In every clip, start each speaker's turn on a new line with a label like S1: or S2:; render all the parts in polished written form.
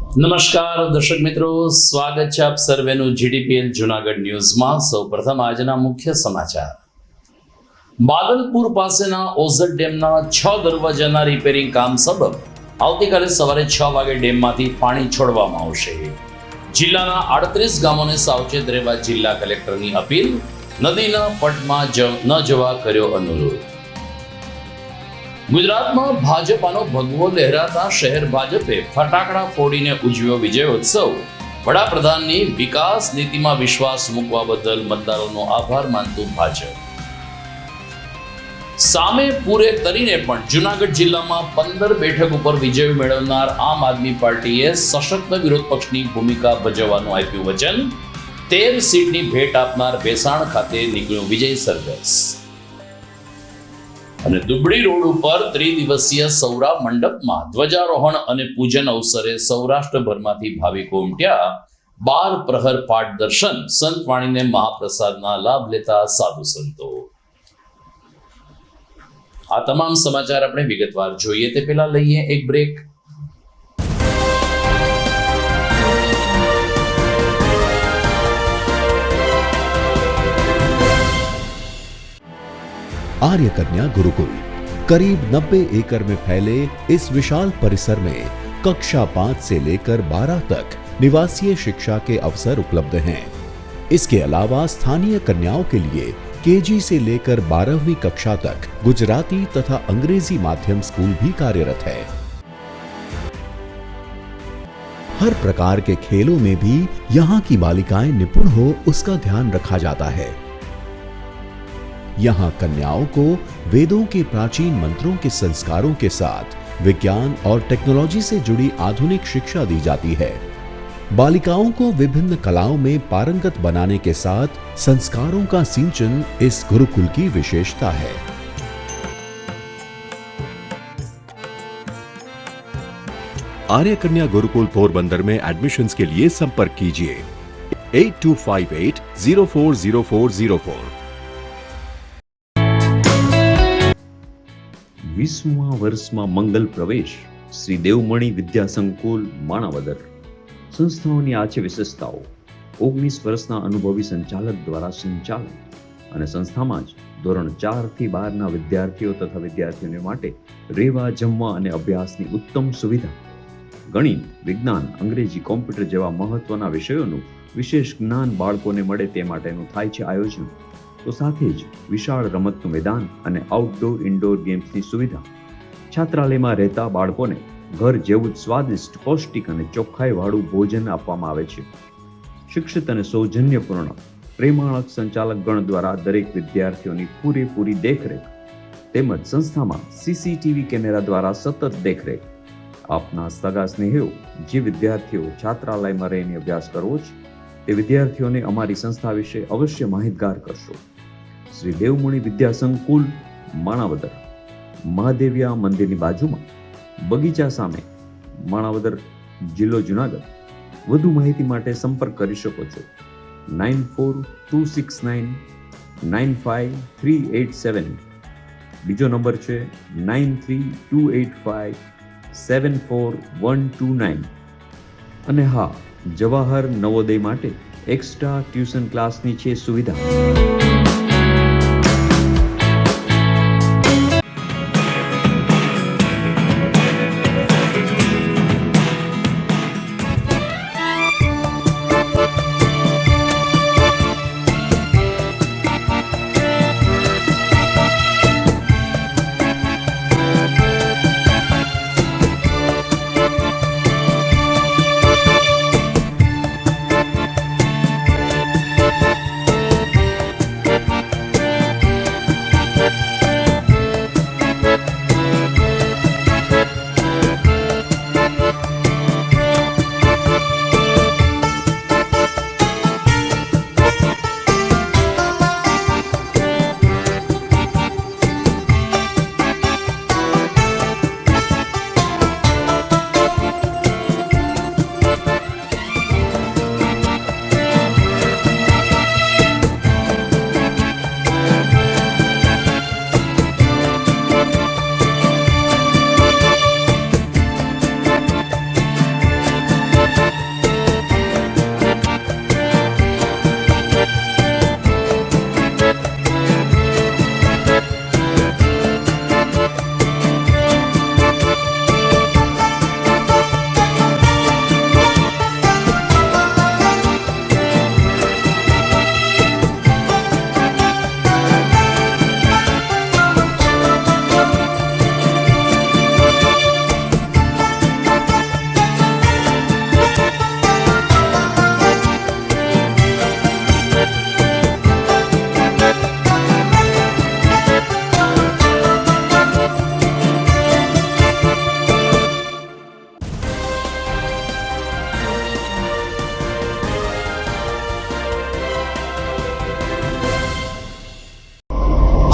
S1: નમસ્કાર દર્શક મિત્રો, સ્વાગત છે આપ સર્વેનું જીડીપીએલ જૂનાગઢ ન્યૂઝમાં। સૌપ્રથમ આજના મુખ્ય સમાચાર। બાદલપુર પાસેના ઓઝર ડેમના 6 દરવાજાના રિપેરિંગ કામ સબબ આવતીકાલે સવારે 6 વાગે ડેમમાંથી પાણી છોડવામાં આવશે। જિલ્લાના 38 ગામોને સાવચેત રહેવા જિલ્લા કલેક્ટરની અપીલ, નદીના પટમાં ન જવા કર્યો અનુરોધ। ગુજરાતમાં ભાજપાનો ભગવો લહેરાતા શહેર ભાજપે ફટાકડા ફોડીને ઉજવ્યો વિજયોત્સવ। વડાપ્રધાનની વિકાસ નીતિમાં વિશ્વાસ મૂકવા બદલ મતદારોનો આભાર માનતું ભાજપ। સામે પૂરે તરીને પણ જૂનાગઢ જિલ્લામાં 15 બેઠક ઉપર વિજય મેળવનાર આમ આદમી પાર્ટીએ સશક્ત વિરોધ પક્ષની ભૂમિકા ભજવવાનું આપ્યું વચન। 13 સીટની ભેટ આપનાર ભેસાણ ખાતે નીકળ્યું વિજય સરઘસ। અને દુબળી રોડ ઉપર ત્રિદિવસીય સૌરા મંડપમાં ધ્વજારોહણ અને પૂજન અવસરે સૌરાષ્ટ્રભરમાંથી ભાવિકો ઉમટ્યા। 12 પ્રહર પાઠ દર્શન, સંત વાણીને મહાપ્રસાદના લાભ લેતા સાધુ સંતો। આ તમામ સમાચાર આપણે વિગતવાર જોઈએ તે પહેલા લઈએ એક બ્રેક।
S2: आर्य कन्या गुरुकुल करीब 90 एकड़ में फैले इस विशाल परिसर में कक्षा 5 से लेकर 12 तक निवासीय शिक्षा के अवसर उपलब्ध हैं। इसके अलावा स्थानीय कन्याओं के लिए केजी से लेकर 12वीं कक्षा तक गुजराती तथा अंग्रेजी माध्यम स्कूल भी कार्यरत है। हर प्रकार के खेलों में भी यहाँ की बालिकाएं निपुण हो उसका ध्यान रखा जाता है। यहाँ कन्याओं को वेदों के प्राचीन मंत्रों के संस्कारों के साथ विज्ञान और टेक्नोलॉजी से जुड़ी आधुनिक शिक्षा दी जाती है। बालिकाओं को विभिन्न कलाओं में पारंगत बनाने के साथ संस्कारों का सिंचन इस गुरुकुल की विशेषता है। आर्य कन्या गुरुकुल पोरबंदर में एडमिशन्स के लिए संपर्क कीजिए 8258040404।
S3: 20મા વર્ષમાં મંગલ પ્રવેશ શ્રી દેવમણી વિદ્યા સંકુલ માણાવદર। સંસ્થાઓની આ છે વિશેષતાઓ। 19 વર્ષના અનુભવી સંચાલક દ્વારા સંચાલન અને સંસ્થામાં જ ધોરણ 4 થી 12ના વિદ્યાર્થીઓ તથા વિદ્યાર્થીઓને માટે રહેવા, જમવા અને અભ્યાસની ઉત્તમ સુવિધા। ગણિત, વિજ્ઞાન, અંગ્રેજી, કોમ્પ્યુટર જેવા મહત્વના વિષયોનું વિશેષ જ્ઞાન બાળકોને મળે તે માટેનું થાય છે આયોજન। તો સાથે જ વિશાળ રમતનું મેદાન અને આઉટડોર ઇન્ડોર ગેમ્સની સુવિધા। છાત્રાલયમાં રહેતા બાળકોને ઘર જેવું જ સ્વાદિષ્ટ, પૌષ્ટિક અને ચોખ્ખાઈવાળું ભોજન આપવામાં આવે છે। શિક્ષિત અને સૌજન્યપૂર્ણ પ્રેમાળક સંચાલકગણ દ્વારા દરેક વિદ્યાર્થીઓની પૂરેપૂરી દેખરેખ તેમજ સંસ્થામાં સીસીટીવી કેમેરા દ્વારા સતત દેખરેખ। આપના સગા સ્નેહીઓ જે વિદ્યાર્થીઓ છાત્રાલયમાં રહીને અભ્યાસ કરવો છે તે વિદ્યાર્થીઓને અમારી સંસ્થા વિશે અવશ્ય માહિતગાર કરશો। શ્રી દેવમણી વિદ્યા સંકુલ માણાવદર, મહાદેવિયા મંદિરની બાજુમાં, બગીચા સામે, માણાવદર, જિલ્લો જુનાગઢ। વધુ માહિતી માટે સંપર્ક કરી શકો છો 9426995387। બીજો નંબર છે 9328574129। અને હા, જવાહર નવોદય માટે એક્સ્ટ્રા ટ્યુશન ક્લાસની છે સુવિધા।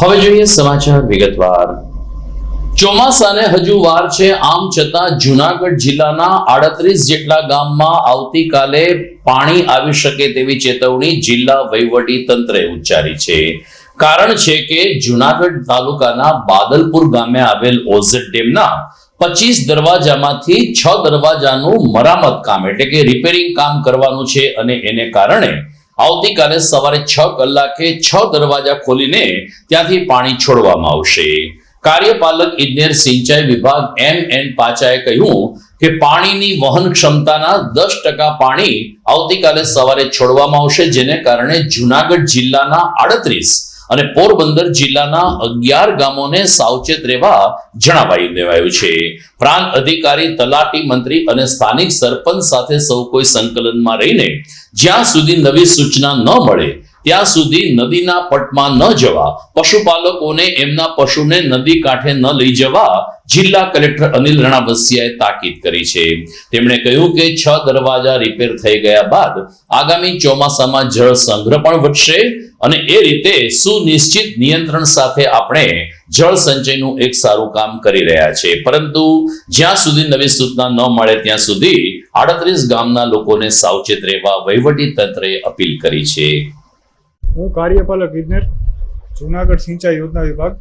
S1: હવે જોઈએ સમાચાર વિગતવાર. ચોમાસાને હજુ વાર છે, આમ છતાં જુનાગઢ જિલ્લાના 38 જેટલા ગામમાં આવતીકાલે પાણી આવી શકે તેવી ચેતવણી જિલ્લા વહીવટી તંત્રે ઉચ્ચારી છે. કારણ છે કે જુનાગઢ તાલુકાના બાદલપુર ગામે આવેલ ઓઝેડ ડેમના 25 દરવાજામાંથી 6 દરવાજાનું મરામત કામ એટલે કે રિપેરિંગ કામ કરવાનું છે અને એને કારણે આવતીકાલે સવારે 6 કલાકે 6 દરવાજા ખોલીને ત્યાંથી પાણી છોડવામાં આવશે. કાર્યપાલક ઇજનેર સિંચાઈ વિભાગ M.N. પાચાએ કહ્યું કે પાણીની વહન ક્ષમતાના 10% પાણી આવતીકાલે સવારે છોડવામાં આવશે, જેને કારણે જુનાગઢ જિલ્લાના 38 અને પોરબંદર જિલ્લાના 11 ગામોને સાવચેત રહેવા જણાવાયું દેવાયું છે. પ્રાંત અધિકારી, તલાટી, મંત્રી અને સ્થાનિક સરપંચ સાથે સૌ કોઈ સંકલનમાં રહીને જ્યાં સુધી નવી સૂચના ન મળે ત્યાં સુધી નદીના પટમાં ન જવા, પશુપાલકોને એમના પશુને નદી કાંઠે ન લઈ જવા જિલ્લા કલેક્ટર અનિલ રણાવસિયાએ તાકીદ કરી છે. તેમણે કહ્યું કે 6 દરવાજા રિપેર થઈ ગયા બાદ આગામી ચોમાસામાં જળ સંગ્રહ પણ વધશે અને એ રીતે સુનિશ્ચિત નિયંત્રણ સાથે આપણે જળ સંચયનું એક સારું કામ કરી રહ્યા છે. પરંતુ જ્યાં સુધી નવી સૂચના ન મળે ત્યાં સુધી 38 ગામના લોકોને સાવચેત રહેવા વહીવટી તંત્રે અપીલ કરી છે.
S4: હું કાર્યપાલક ઇજનેર, જુનાગઢ સિંચાઈ યોજના વિભાગ.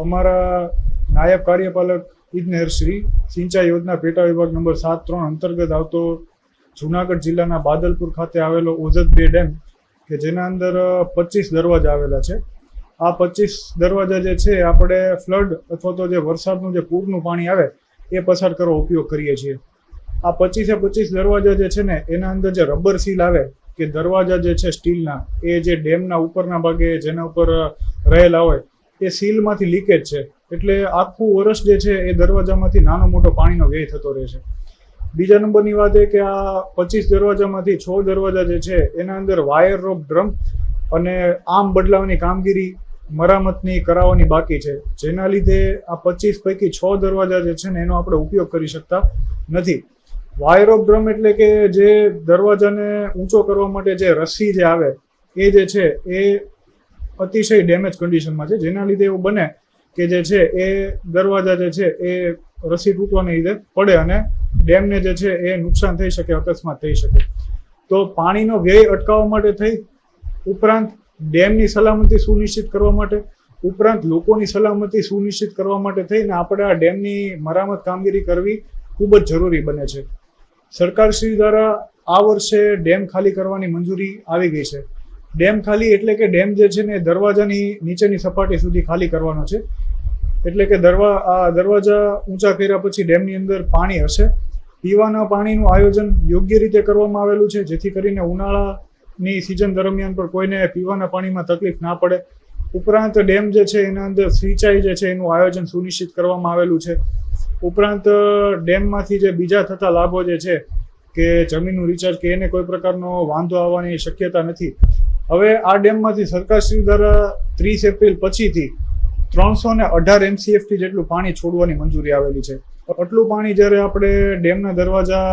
S4: અમારા નાયબ કાર્યપાલક ઇજનેર શ્રી સિંચાઈ યોજના પેટા વિભાગ નંબર 7-3 અંતર્ગત આવતો જુનાગઢ જિલ્લાના બાદલપુર ખાતે આવેલો ઓઝદ બે ડેમ કે જેના અંદર 25 દરવાજા આવેલા છે. આ 25 દરવાજા જે છે આપણે ફ્લડ અથવા તો જે વરસાદનું જે પૂરનું પાણી આવે એ પસાર કરવા ઉપયોગ કરીએ છીએ. આ 25 દરવાજા જે છે ને એના અંદર જે રબર સીલ આવે કે દરવાજા જે છે સ્ટીલના, એ જે ડેમના ઉપરના ભાગે જેના ઉપર રહેલા હોય એ સીલમાંથી લીકેજ છે, એટલે આખું વર્ષ જે છે એ દરવાજામાંથી નાનો મોટો પાણીનો વ્યય થતો રહે છે. બીજા નંબરની વાત એ કે આ 25 દરવાજામાંથી 6 દરવાજા જે છે એના અંદર વાયર રોક ડ્રમ અને આર્મ બદલાવવાની કામગીરી મરામતની કરાવવાની બાકી છે, જેના લીધે આ 25 પૈકી 6 દરવાજા જે છે ને એનો આપણે ઉપયોગ કરી શકતા નથી. વાયર ઓફ ડ્રમ એટલે કે જે દરવાજાને ઊંચો કરવા માટે જે રસ્સી જે આવે એ જે છે એ અતિશય ડેમેજ કન્ડિશનમાં છે, જેના લીધે એવું બને કે જે છે એ દરવાજા જે છે એ રસ્સી તૂટવાને લીધે પડે અને ડેમને જે છે એ નુકસાન થઈ શકે, અકસ્માત થઈ શકે. તો પાણીનો વ્યય અટકાવવા માટે થઈ, ઉપરાંત ડેમની સલામતી સુનિશ્ચિત કરવા માટે, ઉપરાંત લોકોની સલામતી સુનિશ્ચિત કરવા માટે થઈને આપણે આ ડેમની મરામત કામગીરી કરવી ખૂબ જ જરૂરી બને છે. સરકારશ્રી દ્વારા આ વર્ષે ડેમ ખાલી કરવાની મંજૂરી આવી ગઈ છે. ડેમ ખાલી એટલે કે ડેમ જે છે ને દરવાજાની નીચેની સપાટી સુધી ખાલી કરવાનો છે, એટલે કે દરવાજા ઊંચા કર્યા પછી ડેમની અંદર પાણી હશે. પીવાના પાણીનું આયોજન યોગ્ય રીતે કરવામાં આવેલું છે, જેથી કરીને ઉનાળાની સિઝન દરમિયાન પણ કોઈને પીવાના પાણીમાં તકલીફ ના પડે. ઉપરાંત ડેમ જે છે એના અંદર સિંચાઈ જે છે એનું આયોજન સુનિશ્ચિત કરવામાં આવેલું છે. ઉપરાંત ડેમમાંથી જે બીજા થતા લાભો જે છે કે જમીનનું રિચાર્જ કે એને કોઈ પ્રકારનો વાંધો આવવાની શક્યતા નથી. હવે આ ડેમમાંથી સરકારશ્રી દ્વારા 30 એપ્રિલ પછીથી 318 MCFT જેટલું પાણી છોડવાની મંજૂરી આવેલી છે. આટલું પાણી જ્યારે આપણે ડેમના દરવાજા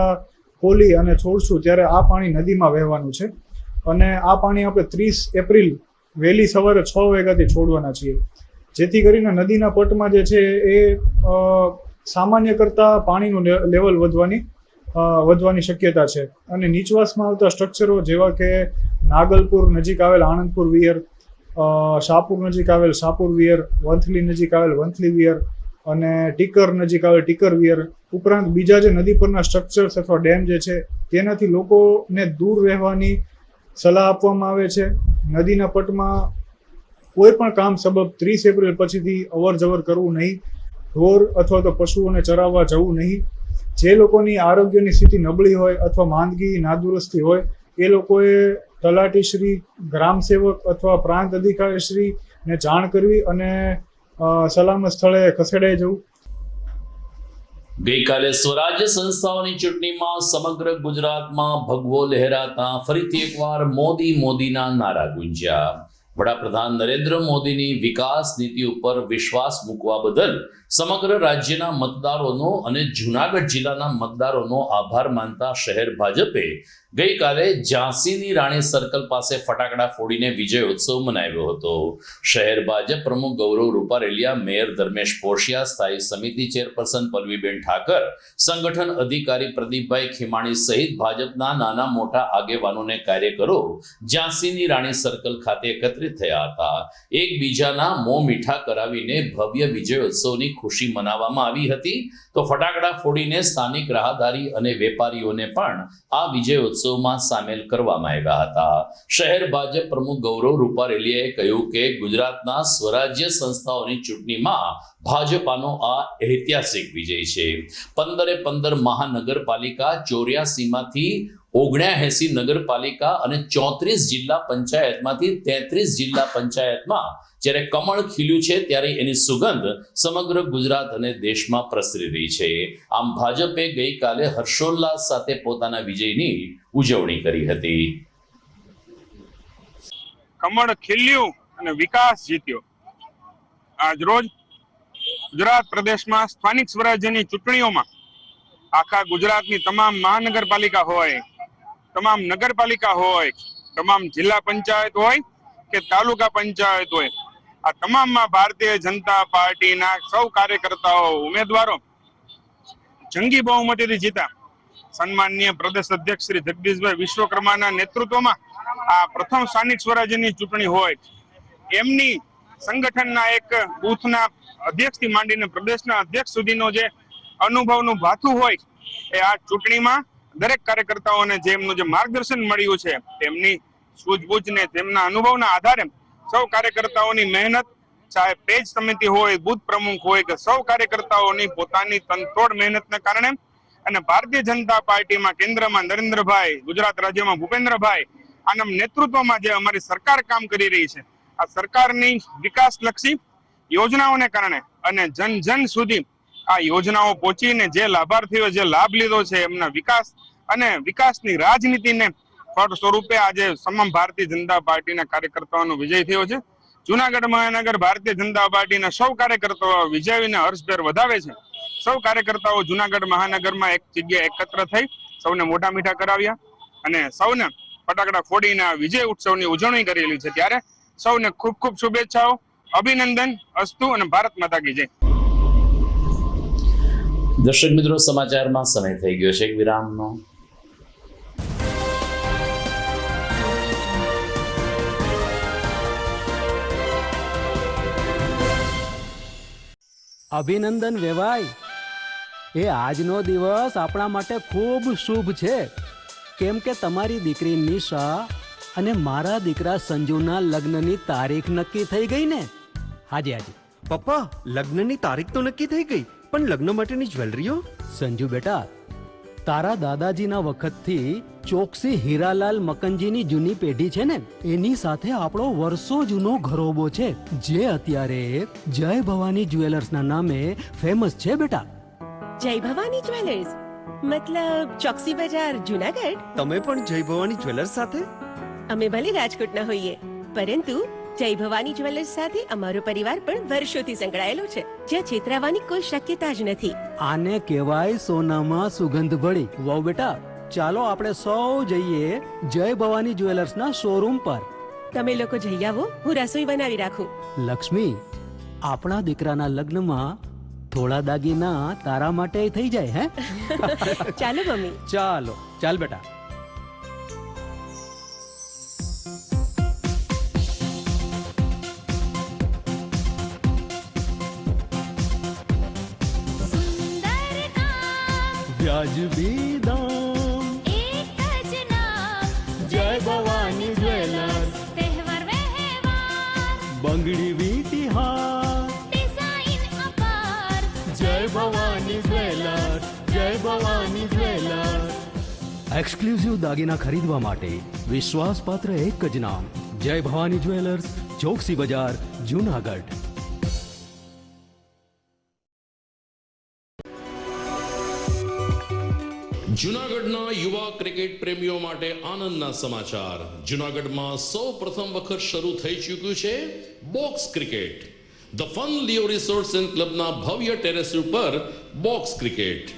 S4: ખોલી અને છોડશું ત્યારે આ પાણી નદીમાં વહેવાનું છે અને આ પાણી આપણે 30 એપ્રિલ વહેલી સવારે 6 વાગ્યાથી છોડવાના છીએ, જેથી કરીને નદીના પટમાં જે છે એ સામાન્ય કરતાં પાણીનું લેવલ વધવાની શક્યતા છે. અને નીચવાસમાં આવતા સ્ટ્રક્ચરો જેવા કે નાગલપુર નજીક આવેલ આણંદપુર વિયર, શાહપુર નજીક આવેલ શાહપુર વિયર, વંથલી નજીક આવેલ વંથલી વિયર અને ટીકર નજીક આવેલ ટીકર વિયર, ઉપરાંત બીજા જે નદી પરના સ્ટ્રક્ચર્સ અથવા ડેમ જે છે તેનાથી લોકોને દૂર રહેવાની સલાહ આપવામાં આવે છે. નદીના પટમાં કોઈ પણ કામ સબબ 30 એપ્રિલ પછીથી અવર જવર કરવું નહીં. ઢોર અથવા તો પશુઓને ચરાવવા જવું નહીં. જે લોકોની આરોગ્યની સ્થિતિ નબળી હોય અથવા માંદગી નાદુરસ્તી હોય એ લોકોએ તલાટીશ્રી, ગ્રામ સેવક અથવા પ્રાંત અધિકારીશ્રીને જાણ કરવી અને સલામત સ્થળે ખસેડાઈ જવું.
S1: ગઈકાલે સ્વરાજ્ય સંસ્થાઓની ચૂંટણીમાં સમગ્ર ગુજરાતમાં ભગવો લહેરાતા ફરીથી એકવાર મોદીના નારા ગુંજ્યા. વડાપ્રધાન નરેન્દ્ર મોદીની વિકાસ નીતિ ઉપર વિશ્વાસ મૂકવા બદલ સમગ્ર રાજ્યના મતદારોનો અને જૂનાગઢ જિલ્લાના મતદારોનો આભાર માનતા શહેર ભાજપે ગઈકાલે ઝાંસીની રાણી સર્કલ પાસે ફટાકડા ફોડીને વિજયોત્સવ મનાવ્યો હતો. શહેર ભાજપ પ્રમુખ ગૌરવ રૂપારેલિયા, મેયર ધર્મેશ પોશિયા, સ્થાયી સમિતિ ચેરપર્સન પલ્લવીબેન ઠાકર, સંગઠન અધિકારી પ્રદીપભાઈ ખીમાણી સહિત ભાજપના નાના મોટા આગેવાનોને કાર્યકરો ઝાંસીની રાણી સર્કલ ખાતે એકત્રિત થયા હતા. એકબીજાના મોં મીઠા કરાવીને ભવ્ય વિજયોત્સવની ખુશી મનાવવામાં આવી હતી. તો ફટાકડા ફોડીને સ્થાનિક રાહદારી અને વેપારીઓને પણ આ વિજયોત્સવમાં સામેલ કરવામાં આવ્યા હતા. શહેર ભાજપ પ્રમુખ ગૌરવ રૂપારેલિયાએ કહ્યું કે ગુજરાતના સ્વરાજ્ય સંસ્થાઓની ચૂંટણીમાં ભાજપાનો આ ઐતિહાસિક વિજય છે. 15 મહાનગરપાલિકા, 84માંથી 79 નગરપાલિકા અને 34 જિલ્લા પંચાયતમાંથી 33 જિલ્લા પંચાયતમાં જ્યારે કમળ ખીલ્યું છે ત્યારે એની સુગંધ સમગ્ર ગુજરાત અને દેશમાં પ્રસરી રહી છે. આમ ભાજપે ગઈકાલે હર્ષોલ્લાસ સાથે પોતાના વિજયની ઉજવણી કરી હતી.
S5: કમળ ખીલ્યું અને વિકાસ જીત્યો. આજ રોજ ગુજરાત પ્રદેશમાં સ્થાનિક સ્વરાજ્યની ચૂંટણીઓમાં આખા ગુજરાતની તમામ મહાનગરપાલિકા હોય, તમામ નગરપાલિકા હોય, તમામ જિલ્લા પંચાયત હોય કે તાલુકા પંચાયત હોય, આ તમામમાં ભારતીય જનતા પાર્ટીના સૌ કાર્યકર્તાઓ, ઉમેદવારો જંગી બહુમતીથી જીતા. સન્માનનીય પ્રદેશ અધ્યક્ષ શ્રી જગદીશભાઈ વિશ્વકર્માના નેતૃત્વમાં આ પ્રથમ સ્થાનિક સ્વરાજ્યની ચૂંટણી હોય. એમની સંગઠનના એક બૂથના અધ્યક્ષથી માંડીને પ્રદેશના અધ્યક્ષ સુધીનો જે અનુભવનું ભાથું હોય એ આ ચૂંટણીમાં દરેક કાર્યકર્તાઓને જેમનું જે માર્ગદર્શન મળ્યું છે તેમની સૂઝબૂછને તેમના અનુભવના આધારે સૌ કાર્યકર્તાઓની મહેનત, ચાહે પેજ સમિતિ હોય, બૂથ પ્રમુખ હોય કે સૌ કાર્યકર્તાઓની પોતાની તનતોડ મહેનતને કારણે અને ભારતીય જનતા પાર્ટીમાં કેન્દ્રમાં નરેન્દ્રભાઈ, ગુજરાત રાજ્યમાં ભૂપેન્દ્રભાઈ આના નેતૃત્વમાં જે અમારી સરકાર કામ કરી રહી છે, આ સરકારની વિકાસલક્ષી યોજનાઓને કારણે અને જન જન સુધી આ યોજનાઓ પહોંચીને જે લાભાર્થીઓ જે લાભ લીધો છે એમના વિકાસ અને વિકાસની રાજનીતિને ફળ સ્વરૂપે આજે તમામ ભારતીય જનતા પાર્ટીના કાર્યકર્તાઓનો વિજય થયો છે. જુનાગઢ મહાનગર ભારતીય જનતા પાર્ટીના સૌ કાર્યકર્તાઓ વિજયને હર્ષભેર વધાવે છે. સૌ કાર્યકર્તાઓ જુનાગઢ મહાનગરમાં એક જગ્યાએ એકત્ર થઈ સૌને મોઢા મીઠા કરાવ્યા અને સૌને ફટાકડા ફોડીને આ વિજય ઉત્સવની ઉજવણી કરેલી છે. ત્યારે સૌને ખૂબ ખૂબ શુભેચ્છાઓ, અભિનંદન અસ્તુ અને ભારત માતા કી જય.
S1: દર્શક મિત્રો, સમાચારમાં સમય થઈ ગયો છે એક વિરામનો.
S6: અભિનંદન વેવાય. એ આજનો દિવસ આપણા માટે ખૂબ શુભ છે, કેમ કે તમારી દીકરી નિશા અને મારા દીકરા સંજુના લગ્નની તારીખ નક્કી થઈ ગઈ ને. હાજી હાજી
S7: પપ્પા, લગ્નની તારીખ તો નક્કી થઈ ગઈ, પણ લગ્ન માટેની જ્વેલરીઓ?
S6: સંજુ બેટા, તારા દાદાજીના વખતથી ચોકસી હીરાલાલ મકનજીની જૂની પેઢી છે ને, એની સાથે આપણો વર્ષો જૂનો ઘરોબો છે, જે અત્યારે જય ભવાની જ્વેલર્સના નામે ફેમસ છે બેટા.
S8: જય ભવાની જ્વેલર્સ મતલબ ચોકસી બજાર, જુનાગઢ?
S7: તમે પણ જય ભવાની જ્વેલર્સ સાથે?
S8: અમે ભલે રાજકોટના હોઈએ, પરંતુ જય ભવાની જ્વેલર્સ સાથે અમારો પરિવાર પણ વર્ષોથી સંકળાયેલો છે, જ્યાં છેતરાવાની કોઈ શક્યતા જ નથી.
S6: આને કહેવાય સોનામાં સુગંધ ભળી. વહુ બેટા, ચાલો આપણે સૌ જઈએ જય ભવાની જ્વેલર્સના શોરૂમ પર.
S8: તમે લોકો જઈ આવો, હું રસોઈ બનાવી રાખું.
S6: લક્ષ્મી, આપણા દીકરાના લગ્નમાં થોડા દાગીના તારા માટે થઈ જાય. હે
S8: ચાલો મમ્મી.
S6: ચાલો ચાલ બેટા. વ્યાજબી દામ,
S9: એક જ નામ,
S6: જય ભવાની જ્વેલર્સ.
S9: તહેવાર વ્યવહાર,
S6: બંગડી વીટી હાર,
S9: ડિઝાઇન અપાર,
S6: જય ભવાની જ્વેલર્સ, જય ભવાની જ્વેલર્સ. એક્સક્લુઝિવ દાગીના ખરીદવા માટે વિશ્વાસપાત્ર એક જ નામ, જય ભવાની જ્વેલર્સ, ચોકસી બજાર, જુનાગઢ.
S1: જૂનાગઢના યુવા ક્રિકેટ પ્રેમીઓ માટે આનંદના સમાચાર. જૂનાગઢમાં સૌ પ્રથમ વખત શરૂ થઈ ચૂક્યું છે box cricket. The fun Leo resorts and ક્લબના ભવ્ય ટેરેસ ઉપર બોક્સ ક્રિકેટ.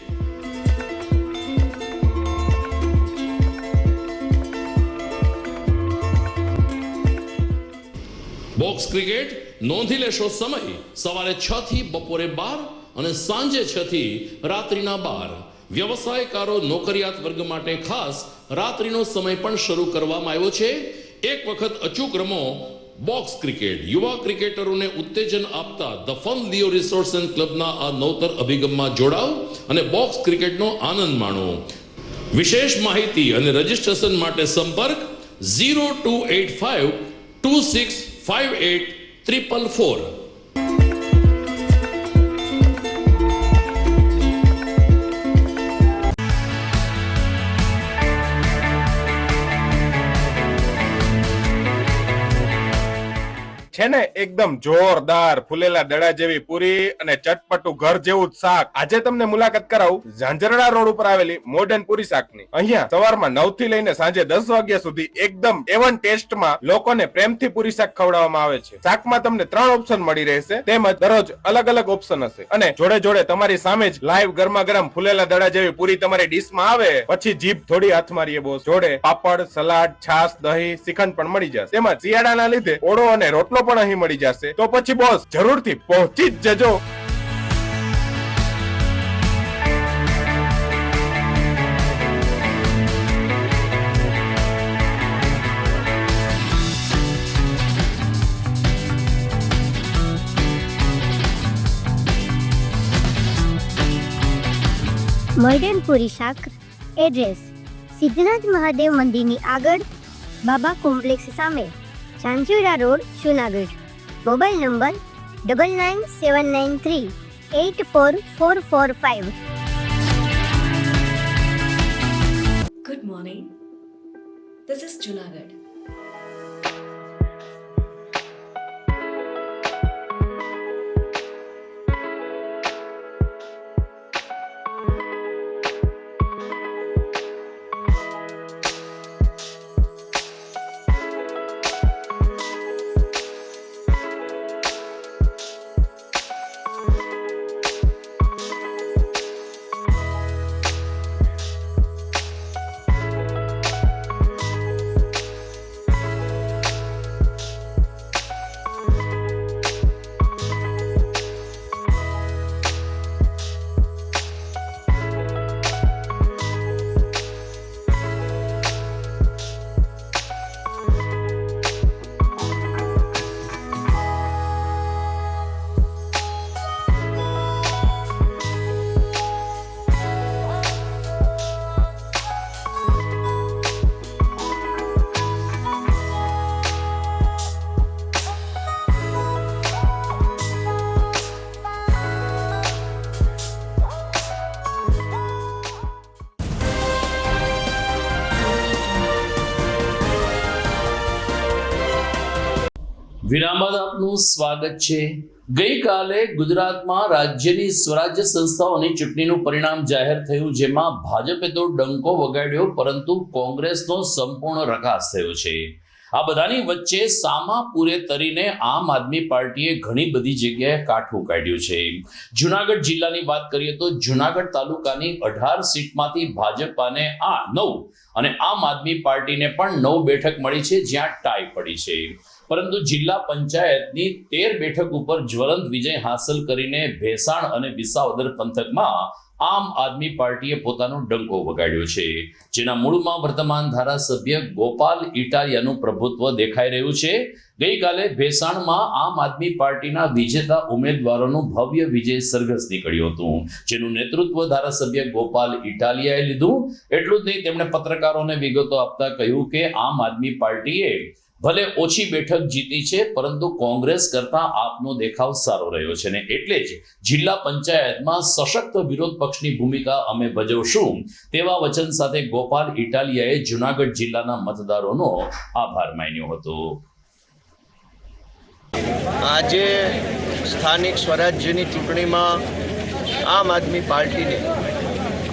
S1: બોક્સ ક્રિકેટ નોંધી લેશો સમય સવારે 6 થી બપોરે 12 અને સાંજે 6 થી રાત્રિના 12. વ્યવસાયકારો નોકરિયાત વર્ગ માટે ખાસ રાત્રિનો સમય પણ શરૂ કરવામાં આવ્યો છે. એક વખત અચૂક રમો બોક્સ ક્રિકેટ. યુવા ક્રિકેટરોને ઉત્તેજન આપતા the fun Leo resorts and ક્લબના આ નવતર અભિગમમાં જોડાઓ અને બોક્સ ક્રિકેટનો આનંદ માણો. વિશેષ માહિતી અને રજીસ્ટ્રેશન માટે સંપર્ક 0285 2658 444.
S10: છે ને એકદમ જોરદાર ફૂલેલા દડા જેવી પૂરી અને ચટપટું ઘર જેવું જ શાક. આજે તમને મુલાકાત કરાવું ઝાંઝરડા રોડ ઉપર આવેલી મોડર્ન પૂરી શાકની. અહીંયા સવારમાં 9 થી લઈને સાંજે 10 વાગ્યા સુધી એકદમ એવન ટેસ્ટમાં લોકોને પ્રેમથી પૂરી શાક ખવડાવવામાં આવે છે. શાકમાં તમને 3 ઓપ્શન મળી રહેશે, તેમજ દરરોજ અલગ અલગ ઓપ્શન હશે અને જોડે જોડે તમારી સામે જ લાઈવ ગરમા ગરમ ફૂલેલા દડા જેવી પૂરી તમારી ડીશમાં આવે પછી જીભ થોડી હાથ મારીએ બોસ. જોડે પાપડ, સલાડ, છાશ, દહીં, શ્રીખંડ પણ મળી જશે. તેમજ શિયાળાના લીધે ઓળો અને રોટલો પણ અહીં મળી જશે. તો પછી બોસ જરૂરથી પહોંચી જ જજો.
S11: મોડર્ન પૂરી શાક. એડ્રેસ સિદ્ધનાથ મહાદેવ મંદિરની આગળ, બાબા કોમ્પ્લેક્સ સામે, Zanzarda road, Junagadh. Mobile number 9979384445.
S12: Good morning. This is Junagadh.
S1: વિરામ બાદ આપનું સ્વાગત છે. ગઈકાલે ગુજરાતમાં રાજ્યની સ્વરાજ્ય સંસ્થાઓની ચૂંટણીનું પરિણામ જાહેર થયું, જેમાં ભાજપે તો ડંકો વગાડ્યો પરંતુ કોંગ્રેસનો સંપૂર્ણ રકાસ થયો છે. આ બધાની વચ્ચે સામા પૂરે તરીને આમ આદમી પાર્ટીએ ઘણી બધી જગ્યાએ કાઠું કાઢ્યું છે. જુનાગઢ જિલ્લાની વાત કરીએ તો જુનાગઢ તાલુકાની 18 સીટમાંથી ભાજપાને 9 અને આમ આદમી પાર્ટીને પણ 9 બેઠક મળી છે, જ્યાં ટાઈ પડી છે. પરંતુ જિલ્લા પંચાયતની 13 બેઠક ઉપર જ્વલંત વિજય હાંસલ કરીને ભેસાણ અને વિસાવદર પંથકમાં આમ આદમી પાર્ટીએ પોતાનો ડંકો વગાડ્યો છે, જેના મૂળમાં વર્તમાન ધારાસભ્ય ગોપાલ ઇટાલિયાનું પ્રભુત્વ દેખાઈ રહ્યું છે. ગઈકાલે ભેસાણમાં આમ આદમી પાર્ટીના વિજેતા ઉમેદવારોનું ભવ્ય વિજય સરઘસ નીકળ્યું હતું, જેનું નેતૃત્વ ધારાસભ્ય ગોપાલ ઇટાલિયાએ લીધું. એટલું જ નહીં, તેમણે પત્રકારોને વિગતો આપતા કહ્યું કે આમ આદમી પાર્ટીએ ભલે ઓછી બેઠક જીતી છે, પરંતુ કોંગ્રેસ કરતા આપનો દેખાવ સારો રહ્યો છે, ને એટલે જ જિલ્લા પંચાયતમાં સશક્ત વિરોધ પક્ષની ભૂમિકા અમે ભજવશું તેવા વચન સાથે ગોપાલ ઇટાલિયાએ જુનાગઢ જિલ્લાના મતદારોનો આભાર માન્યો હતો.
S13: આજે સ્થાનિક સ્વરાજ્યની ચૂંટણીમાં આમ આદમી પાર્ટીને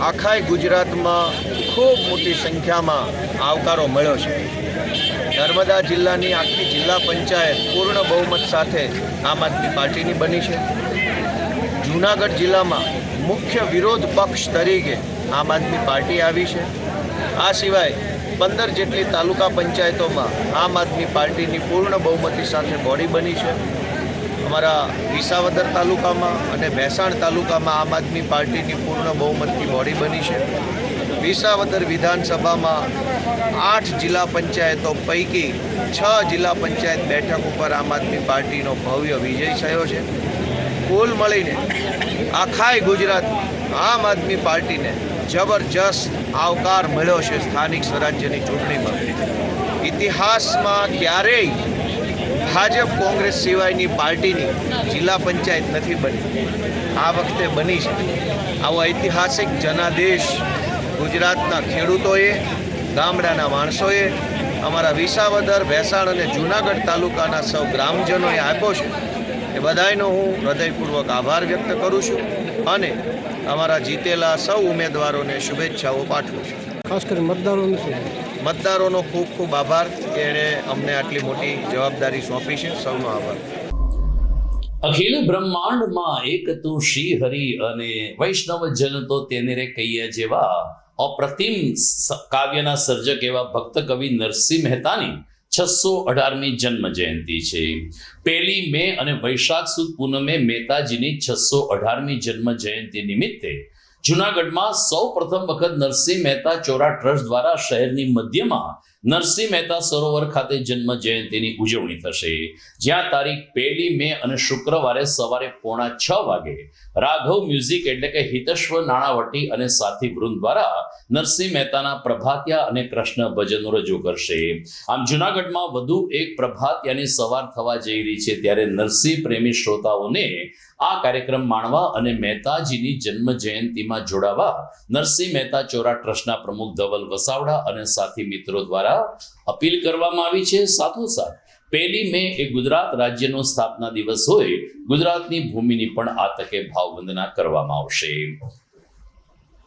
S13: આખા ગુજરાતમાં ખૂબ મોટી સંખ્યામાં આવકારો મળ્યો છે. નર્મદા જિલ્લાની આખી જિલ્લા પંચાયત પૂર્ણ બહુમત સાથે આમ આદમી પાર્ટીની બની છે. જૂનાગઢ જિલ્લામાં મુખ્ય વિરોધ પક્ષ તરીકે આમ આદમી પાર્ટી આવી છે. આ સિવાય 15 જેટલી તાલુકા પંચાયતોમાં આમ આદમી પાર્ટીની પૂર્ણ બહુમતી સાથે બોડી બની છે. અમારા વિસાવદર તાલુકામાં અને ભેસાણ તાલુકામાં આમ આદમી પાર્ટીની પૂર્ણ બહુમતની બોડી બની છે. વિસાવદર વિધાનસભામાં 8 જિલ્લા પંચાયતો પૈકી 6 જિલ્લા પંચાયત બેઠક ઉપર આમ આદમી પાર્ટીનો ભવ્ય વિજય થયો છે. કુલ મળીને આખાય ગુજરાતમાં આમ આદમી પાર્ટીને જબરજસ્ત આવકાર મળ્યો છે. સ્થાનિક સ્વરાજ્યની ચૂંટણીમાં ઇતિહાસમાં ક્યારેય ભાજપ કોંગ્રેસ સિવાયની પાર્ટીની જિલ્લા પંચાયત નથી બની, આ વખતે બની છે. આવો ઐતિહાસિક જનાદેશ ગુજરાતના ખેડૂતોએ, ગામડાના માણસોએ, અમારા વિસાવદર, ભેસાણ અને જૂનાગઢ તાલુકાના સૌ ગ્રામજનોએ આપ્યો છે. એ બધાયનો હું હૃદયપૂર્વક આભાર વ્યક્ત કરું છું અને અમારા જીતેલા સૌ ઉમેદવારોને શુભેચ્છાઓ પાઠવું છું.
S6: ખાસ કરીને
S13: મતદારોનો ખૂબ ખૂબ આભાર કે એણે અમને આટલી મોટી જવાબદારી સોંપી છે. સૌનો આભાર.
S1: અખિલ બ્રહ્માંડમાં એક તું શ્રી હરિ અને વૈષ્ણવ જન તો તેને રે કહીએ જેવા અપ્રતિમ કાવ્યના સર્જક એવા ભક્ત કવિ નરસિંહ મહેતાની 618મી જન્મ જયંતિ છે. 1 મે અને વૈશાખ સુદ પૂનમે મહેતાજીની 618મી જન્મ જયંતિ નિમિત્તે જૂનાગઢમાં સૌ પ્રથમ વખત નરસિંહ મહેતા ચોરા ટ્રસ્ટ દ્વારા શહેરની મધ્યમાં નરસિંહ મહેતા સરોવર ખાતે જન્મ જયંતિની ઉજવણી થશે. જ્યાં તારીખ 1 મે અને શુક્રવારે સવારે 5:45 વાગે રાઘવ મ્યુઝિક એટલે કે હિતશ્વ નાણાવટી અને સાથી વૃંદ દ્વારા નરસિંહ મહેતાના પ્રભાતિયા અને કૃષ્ણ ભજનો રજૂ કરશે. આમ જૂનાગઢમાં વધુ એક પ્રભાતિયાની સવાર થવા જઈ રહી છે, ત્યારે નરસિંહ પ્રેમી શ્રોતાઓને આ કાર્યક્રમ માણવા અને મહેતાજીની જન્મ જયંતિમાં જોડાવા નરસિંહ મહેતા ચોરા ટ્રસ્ટના પ્રમુખ ધવલ વસાવડા અને સાથી મિત્રો દ્વારા અપીલ કરવામાં આવી છે. સાથોસાથ 1 મે એ ગુજરાત રાજ્યનો સ્થાપના દિવસ હોય, ગુજરાતની ભૂમિની પણ આ તકે ભાવવંદના કરવામાં આવશે.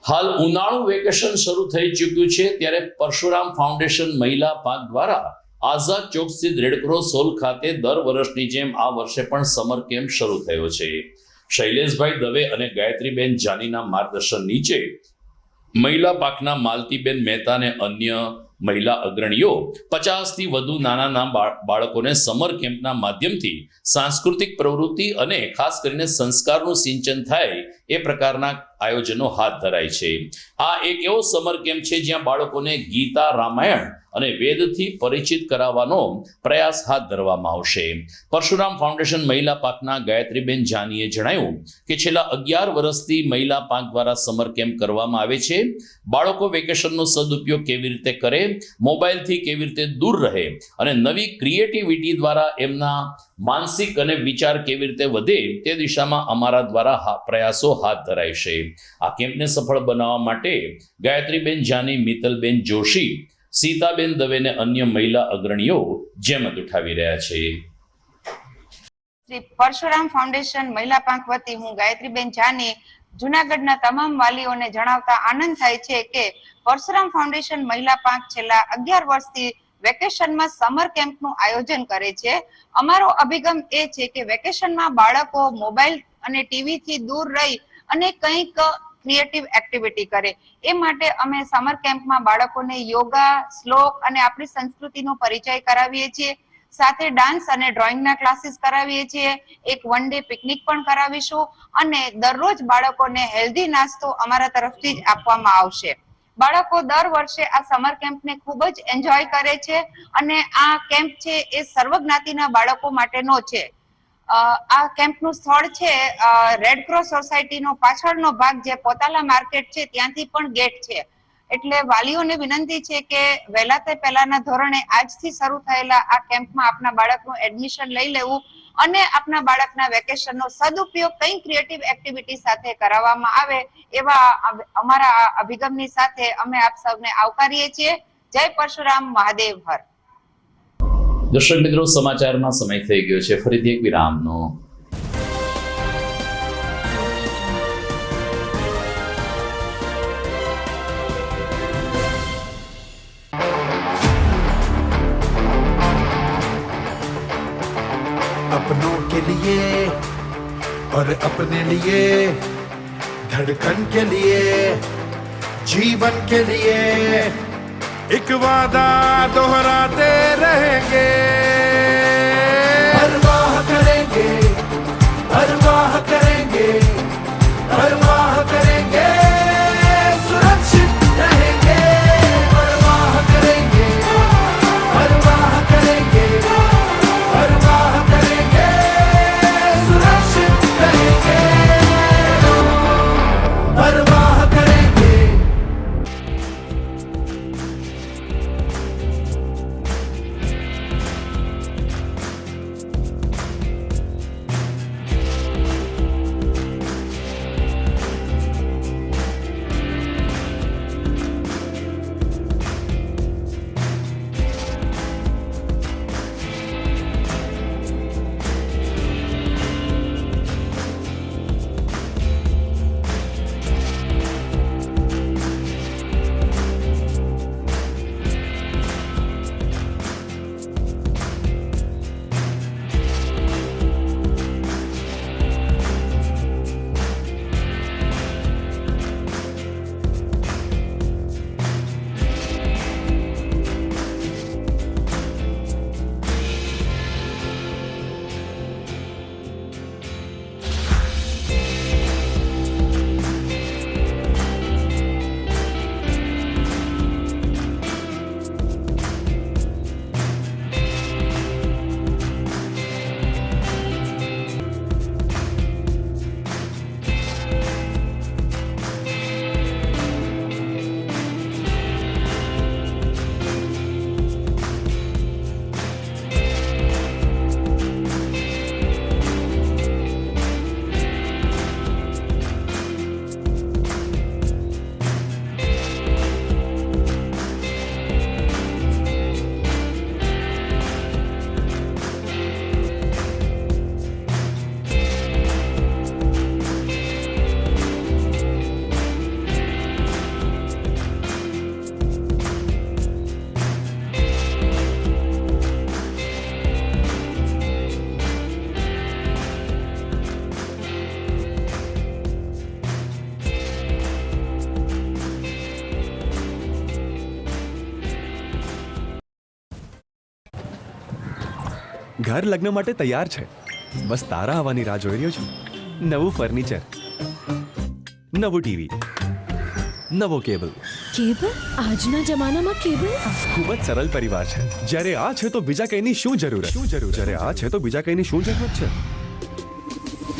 S1: હાલ ઉનાળુ વેકેશન શરૂ થઈ ચૂક્યું છે, ત્યારે પરશુરામ ફાઉન્ડેશન મહિલા પાંખ દ્વારા આઝાદ ચોક સ્થિત રેડક્રોસ હોલ ખાતે દર વર્ષની જેમ આ વર્ષે પણ સમર કેમ્પ શરૂ થયો છે. શૈલેષભાઈ દવે અને ગાયત્રીબેન જાનીના માર્ગદર્શન નીચે મહિલા પાંખના માલતીબેન મહેતા અને અન્ય મહિલા અગ્રણીઓ 50થી વધુ નાના બાળકોને સમર કેમ્પના માધ્યમથી સાંસ્કૃતિક પ્રવૃત્તિ અને ખાસ કરીને સંસ્કારનું સિંચન થાય એ પ્રકારના આયોજનો હાથ ધરાય છે. આ એક એવો સમર કેમ્પ છે જ્યાં બાળકોને ગીતા, રામાયણ અને વેદથી પરિચિત કરાવવાનો પ્રયાસ હાથ ધરવામાં આવશે. પરશુરામ ફાઉન્ડેશન મહિલા પાંખના ગાયત્રીબેન જાનીએ જણાવ્યું કે છેલ્લા 11 વર્ષથી મહિલા પાંખ દ્વારા સમર કેમ્પ કરવામાં આવે છે. બાળકો વેકેશનનો સદુપયોગ કેવી રીતે કરે, મોબાઈલથી કેવી રીતે દૂર રહે અને નવી ક્રિએટિવિટી દ્વારા એમના માનસિક અને વિચાર કેવી રીતે વધે તે દિશામાં અમારા દ્વારા પ્રયાસો હાથ ધરાય છે. આ કેમ્પને સફળ બનાવવા માટે ગાયત્રીબેન જાની, મિત્તલબેન જોશી, સીતાબેન દવેને અન્ય મહિલા અગ્રણીઓ જેમત ઉઠાવી રહ્યા છે.
S14: શ્રી પરશુરામ ફાઉન્ડેશન મહિલા પાંખ વતી હું ગાયત્રીબેન જાની જૂનાગઢના તમામ વાલીઓને જણાવતા આનંદ થાય છે કે પરશુરામ ફાઉન્ડેશન મહિલા પાંખ છેલ્લા 11 વર્ષથી વેકેશનમાં સમર કેમ્પનું આયોજન કરે છે. અમારો અભિગમ એ છે કે વેકેશનમાં બાળકો મોબાઈલ અને ટીવી થી દૂર રહી અને કંઈક ક્રિએટિવ એક્ટિવિટી કરે. એ માટે અમે સમર કેમ્પમાં બાળકોને યોગા, શ્લોક અને આપણી સંસ્કૃતિનો પરિચય કરાવીએ છીએ. સાથે ડાન્સ અને ડ્રોઈંગના ક્લાસીસ કરાવીએ છીએ. એક વન ડે પિકનિક પણ કરાવીશું અને દરરોજ બાળકોને હેલ્ધી નાસ્તો અમારા તરફથી જ આપવામાં આવશે. બાળકો દર વર્ષે આ સમર કેમ્પને ખૂબ જ એન્જોય કરે છે અને આ કેમ્પ છે એ સર્વજ્ઞાતિના બાળકો માટેનો છે. આ કેમ્પનું સ્થળ છે રેડક્રોસ સોસાયટીનો પાછળનો ભાગ જે પોતાલા માર્કેટ છે ત્યાંથી પણ ગેટ છે. એટલે વાલીઓને વિનંતી છે કે વહેલા તે પહેલાના ધોરણે આજથી શરૂ થયેલા આ કેમ્પમાં આપના બાળકનું એડમિશન લઈ લેવું અને આપના બાળકના વેકેશનનો સદુપયોગ કંઈ ક્રિએટિવ એક્ટિવિટી સાથે કરાવવામાં આવે એવા અમારા અભિગમની સાથે અમે આપ સૌને આવકારીએ છીએ. જય પરશુરામ, મહાદેવ હર.
S1: દર્શક મિત્રો, સમાચારમાં સમય થઈ ગયો છે ફરીથી એક વિરામનો.
S15: अपनों के लिए और अपने लिए, धड़कन के लिए, जीवन के लिए एक वादा दोहराते रहेंगे, परवाह करेंगे, परवाह करेंगे, परवाह करेंगे, सुरक्षित रहेंगे, परवाह करेंगे, परवाह करेंगे, परवाह करेंगे, सुरक्षित रहेंगे, परवाह करेंगे।
S16: ઘર લગ્ન માટે તૈયાર છે, બસ તારા આવવાની રાહ જોઈ રહ્યો છું. નવું ફર્નિચર, નવું ટીવી, નવો કેબલ.
S12: કેબલ? આજના જમાનામાં કેબલ?
S16: ખૂબ જ સરળ પરિવાર છે. જ્યારે આ છે તો બીજા કઈની શું જરૂર? જ્યારે આ છે તો બીજા કઈની શું જરૂરત છે?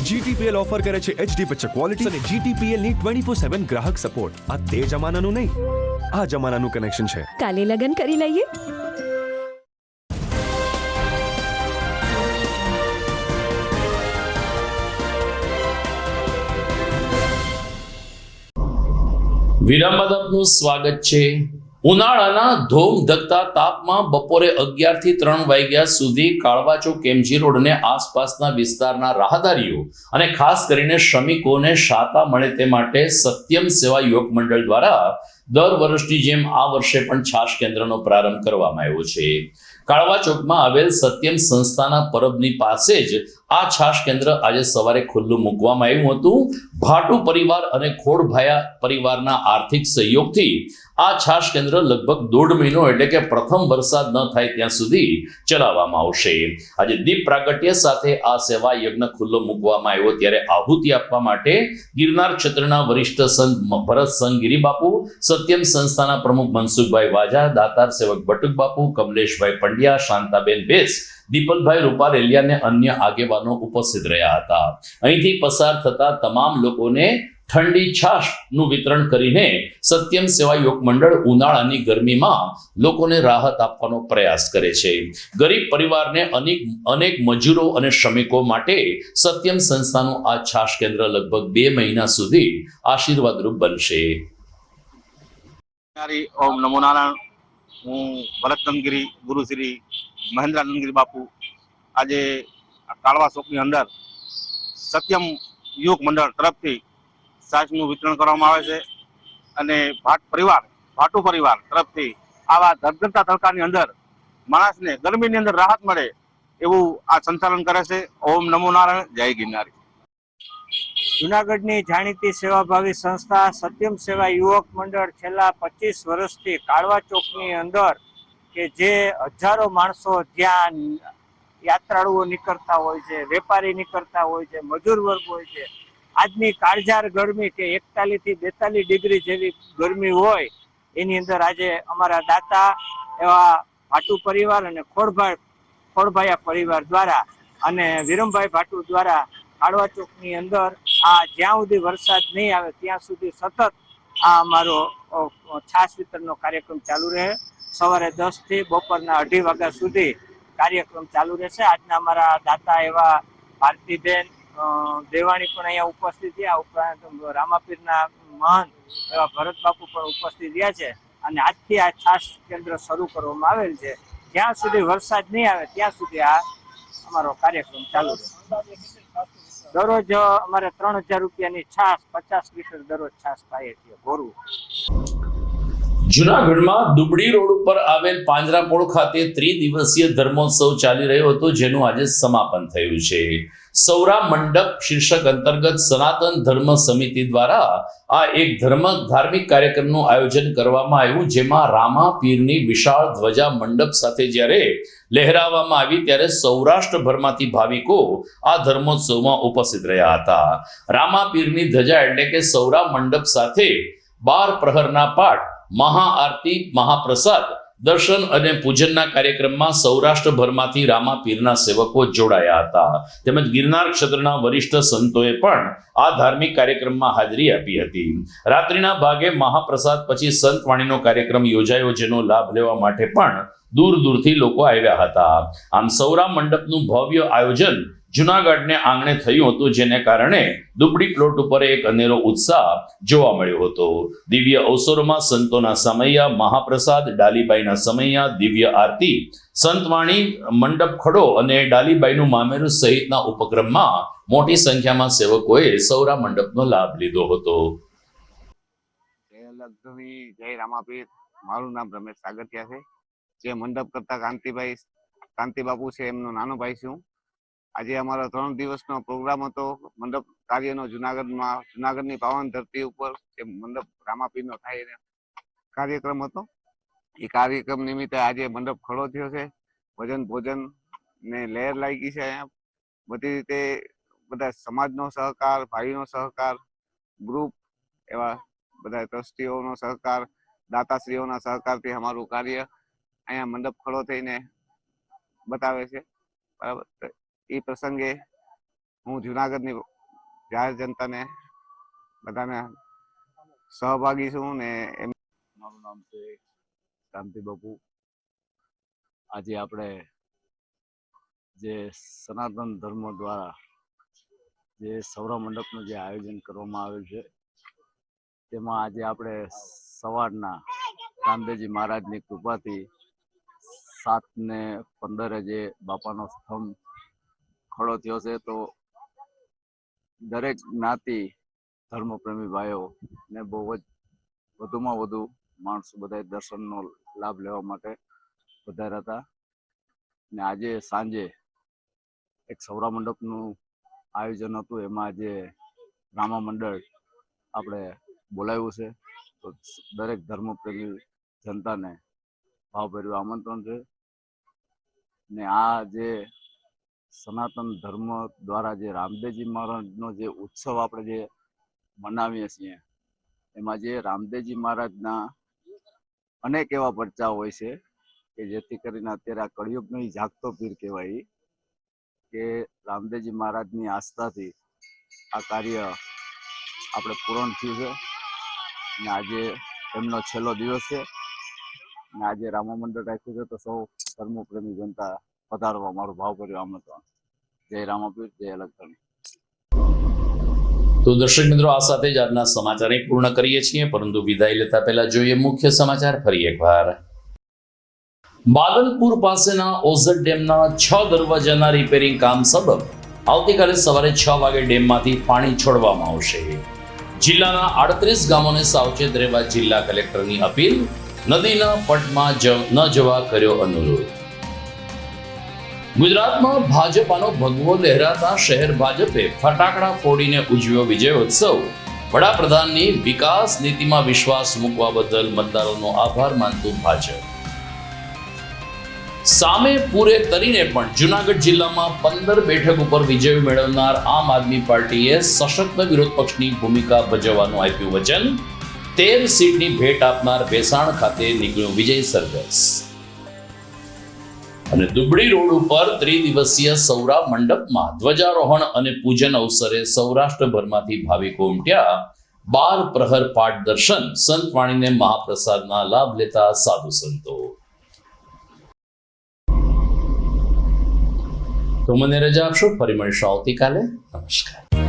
S16: GTPL ઓફર કરે છે HD પિક્ચર ક્વોલિટી અને GTPL ની 24/7 ગ્રાહક સપોર્ટ. આ તે જમાનાનું નહીં, આ જમાનાનું કનેક્શન છે.
S12: કાલે લગન કરી લઈએ.
S1: વિરામ બાદ આપનું સ્વાગત છે. ઉનાળાના ધોમધકતા તાપમાં બપોરે 11 થી 3 વાગ્યા સુધી કાળવા ચોક MG રોડ અને આસપાસના વિસ્તારના રાહદારીઓ અને ખાસ કરીને શ્રમિકોને શાતા મળે તે માટે સત્યમ સેવા યુવક મંડળ દ્વારા દર વર્ષની જેમ આ વર્ષે પણ છાશ કેન્દ્રનો પ્રારંભ કરવામાં આવ્યો છે. કાળવા ચોકમાં આવેલ સત્યમ સંસ્થાના પરબની પાસે જ આ છાશ કેન્દ્ર આજે સવારે ખુલ્લું મૂકવામાં આવ્યું હતું. ભાટુ પરિવાર અને ખોડભાયા પરિવારના આર્થિક સહયોગથી આ છાશ કેન્દ્ર લગભગ 1.5 મહિનો એટલે કે પ્રથમ વરસાદ ન થાય ત્યાં સુધી ચલાવવામાં આવશે. આજે દીપ પ્રાગટ્ય સાથે આ સેવા યજ્ઞ ખુલ્લો મૂકવામાં આવ્યો ત્યારે આહુતિ આપવા માટે ગિરનાર ક્ષેત્રના વરિષ્ઠ સંત ભરત સંઘ ગિરિબાપુ, સત્યમ સંસ્થાના પ્રમુખ મનસુખભાઈ વાજા, દાતાર સેવક બટુક બાપુ, કમલેશભાઈ પંડ્યા, શાંતાબેન બેસ, દીપલભાઈ રૂપારેલિયા અને અન્ય આગેવાનો ઉપસ્થિત રહ્યા હતા. અહીંથી પસાર થતા તમામ લોકોને ઠંડી છાશનું વિતરણ કરીને સત્યમ સેવા યુવક મંડળ ઉનાળાની ગરમીમાં લોકોને રાહત આપવાનો પ્રયાસ કરે છે. ગરીબ પરિવારને અનેક મજૂરો અને શ્રમિકો માટે સત્યમ સંસ્થાનું આ છાશ કેન્દ્ર લગભગ 2 મહિના સુધી આશીર્વાદરૂપ બનશે.
S17: ઓમ નમો નારાયણ. હું ભરતનગીરી ગુરુ શ્રી મહેન્દ્રાનંદગીરી બાપુ આજે કાળવા ચોકની અંદર સત્યમ યુવક મંડળ તરફથી છાશનું વિતરણ કરવામાં આવે છે અને ભાટુ પરિવાર તરફથી આવા ધગધગતા તડકાની અંદર માણસને ગરમીની અંદર રાહત મળે એવું આ સંચાલન કરે છે. ઓમ નમો નારાયણ. જય ગિરનારી.
S18: જુનાગઢની જાણીતી સેવાભાવી સંસ્થા સત્યમ સેવા યુવક મંડળ છેલ્લા 25 વર્ષથી કાળવા ચોકની અંદર કે જે હજારો માણસો જ્યાં યાત્રાળુઓ નીકળતા હોય છે, વેપારી નીકળતા હોય છે, મજૂર વર્ગ હોય છે, આજની કાળઝાળ ગરમી કે 41 થી 42 ડિગ્રી જેવી ગરમી હોય એની અંદર આજે અમારા દાતા એવા ભાટુ પરિવાર અને ખોડભાયા પરિવાર દ્વારા અને વિરમભાઈ ભાટુ દ્વારા કાળવા ચોકની અંદર આ જ્યાં સુધી વરસાદ નહીં આવે ત્યાં સુધી સતત આ અમારો છાશ વિતરણનો કાર્યક્રમ ચાલુ રહે. સવારે 10 થી બપોરના 2:30 વાગ્યા સુધી કાર્યક્રમ ચાલુ રહેશે. આજના અમારા દાતા એવા ભારતીબેન દેવાણી પણ અહીંયા ઉપસ્થિત રહ્યા, ઉપરાંત રામાપીરના મહંત એવા ભરત બાપુ પણ ઉપસ્થિત રહ્યા છે અને આજથી આ છાશ કેન્દ્ર શરૂ કરવામાં આવેલ છે. જ્યાં સુધી વરસાદ નહીં આવે ત્યાં સુધી આ અમારો કાર્યક્રમ ચાલુ રહે. દરરોજ અમારે 3000 રૂપિયાની છાશ 50 લીટર દરરોજ છાશ પાઈએ છીએ ભોરવું.
S1: જુનાગઢમાં દુબડી રોડ ઉપર આવેલ પાંજરાપોળ ખાતે ત્રિદિવસીય ધર્મોત્સવ ચાલી રહ્યો હતો, જેનું આજે સમાપન થયું છે. સૌરા મંડપ શીર્ષક અંતર્ગત સનાતન ધર્મ સમિતિ દ્વારા આ એક ધાર્મિક કાર્યક્રમનું આયોજન કરવામાં આવ્યું, જેમાં રામા પીરની વિશાળ ધ્વજા મંડપ સાથે જ્યારે લહેરાવવામાં આવી ત્યારે સૌરાષ્ટ્રભરમાંથી ભાવિકો આ ધર્મોત્સવમાં ઉપસ્થિત રહ્યા હતા. રામા પીરની ધજા એટલે કે સૌરા મંડપ સાથે 12 પ્રહરના પાઠ, મહાઆરતી, મહાપ્રસાદ, દર્શન અને પૂજનના કાર્યક્રમમાં સૌરાષ્ટ્રભરમાંથી રામા પીરના સેવકો જોડાયા હતા. તેમજ ગિરનાર ક્ષેત્રના વરિષ્ઠ સંતોએ પણ આ ધાર્મિક કાર્યક્રમમાં હાજરી આપી હતી. રાત્રિના ભાગે મહાપ્રસાદ પછી સંતવાણીનો કાર્યક્રમ યોજાયો, જેનો લાભ લેવા માટે પણ દૂર દૂરથી લોકો આવ્યા હતા. આમ સૌરા મંડપનું ભવ્ય આયોજન જુનાગઢને આંગણે થયું હતું, જેને કારણે દુબડી પ્લોટ ઉપર એક અનેરો ઉત્સાહ જોવા મળ્યો હતો. દિવ્ય અવસરોમાં સંતોના સમૈયા, મહાપ્રસાદ, ડાલીબાઈના સમૈયા, દિવ્ય આરતી, સંતવાણી, મંડપ ખડો અને ડાલીબાઈનું મામેરું સહિતના ઉપક્રમમાં મોટી સંખ્યામાં સેવકોએ સૌરા મંડપનો લાભ લીધો હતો.
S17: જય રામાપીર. મારું નામ રમેશ સાગઠિયા છે. જે મંડપ કરતા કાંતિ બાપુ છે એમનો નાનો ભાઈ છું. આજે અમારો 3 દિવસનો પ્રોગ્રામ હતો મંડપ કાર્યનો જુનાગઢની પાવન ધરતી ઉપર જે મંડપ રામાપીરનો થાય કાર્યક્રમ હતો. એ કાર્યક્રમ નિમિત્તે આજે મંડપ ખડો થયો છે. ભજન ભોજન ને લહેર લાગી છે. અહીંયા બધી રીતે બધા સમાજનો સહકાર, ભાઈનો સહકાર, ગ્રુપ એવા બધા ટ્રસ્ટીઓનો સહકાર, દાતાશ્રીઓના સહકારથી અમારું કાર્ય અહીંયા મંડપ ખડો થઈને બતાવે છે. બરાબર. એ પ્રસંગે હું જુનાગઢની જાહેર જનતાને બધાને સહભાગી છું ને
S19: મારું નામ છે કાંતિ બાપુ. આજે આપણે જે સનાતન ધર્મ દ્વારા જે સૌરા મંડપનું જે આયોજન કરવામાં આવેલ છે તેમાં આજે આપણે સવારના રામદેવજી મહારાજની કૃપાથી 7:15 જે બાપાનો સ્તંભ ખડો થયો છે. તો દરેક જ્ઞાતિ ધર્મપ્રેમી ભાઈઓ ને બહુ જ વધુમાં વધુ માણસો બધા દર્શનનો લાભ લેવા માટે વધાર્યા હતા. ને આજે સાંજે એક સૌરા મંડપનું આયોજન હતું. એમાં આજે રામા મંડળ આપણે બોલાવ્યું છે. તો દરેક ધર્મપ્રેમી જનતાને ભાવભર્યું આમંત્રણ છે. ને આ જે સનાતન ધર્મ દ્વારા જે રામદેવજી મહારાજનો જે ઉત્સવ આપણે જે મનાવીએ છીએ એમાં જે રામદેવજી મહારાજના અનેક એવા પરચા હોય છે કે જેથી કરીને અત્યારે આ કળિયુગનો જાગતો પીર કહેવાય કે રામદેવજી મહારાજની આસ્થાથી આ કાર્ય આપણે પૂર્ણ થયું છે. ને આજે એમનો છેલ્લો દિવસ છે ને આજે રામા મંડળ રાખ્યું છે. તો સૌ ધર્મપ્રેમી જનતા પધારવા મારું ભાવભર્યું આમંત્રણ. જય રામાપીર, જય અલગધણી.
S1: તો દર્શક મિત્રો, આ સાથે જ આજના સમાચાર પૂર્ણ કરીએ છીએ, પરંતુ વિદાય લેતા પહેલા જોઈએ મુખ્ય સમાચાર ફરી એકવાર. બાદલપુર પાસેના ઓઝર ડેમના 6 દરવાજાના રિપેરિંગ કામ સબબ આવતીકાલે સવારે 6 વાગે ડેમમાંથી પાણી છોડવામાં આવશે. જિલ્લાના 38 ગામોને સાવચેત રહેવા જિલ્લા કલેક્ટરની અપીલ. નદીના પટમાં ન જવા કર્યો અનુરોધ. ગુજરાતમાં ભાજપાનો ભગવો લહેરાતા શહેર ભાજપે ફટાકડા ફોડીને ઉજવ્યો વિજયોત્સવ. વડાપ્રધાનની વિકાસ નીતિમાં વિશ્વાસ મૂકવા બદલ મતદારોનો આભાર માનતું ભાજપ. સામે પૂરે તરીને પણ જૂનાગઢ જિલ્લામાં 15 બેઠક ઉપર વિજય મેળવનાર આમ આદમી પાર્ટીએ સશક્ત વિરોધ પક્ષની ભૂમિકા ભજવવાનું આપ્યું વચન. 13 સીટની ભેટ આપનાર ભેસાણ ખાતે નીકળ્યું વિજય સરઘસ. અને દુબળી રોડ ઉપર ત્રિદિવસીય સૌરા મંડપમાં ધ્વજારોહણ અને પૂજન અવસરે સૌરાષ્ટ્રભરમાંથી ભાવિકો ઉમટ્યા. 12 પ્રહર પાઠ દર્શન, સંત વાણીને મહાપ્રસાદના લાભ લેતા સાધુ સંતો. તો મને રજા આપશો, ફરી મળીશું આવતીકાલે. નમસ્કાર.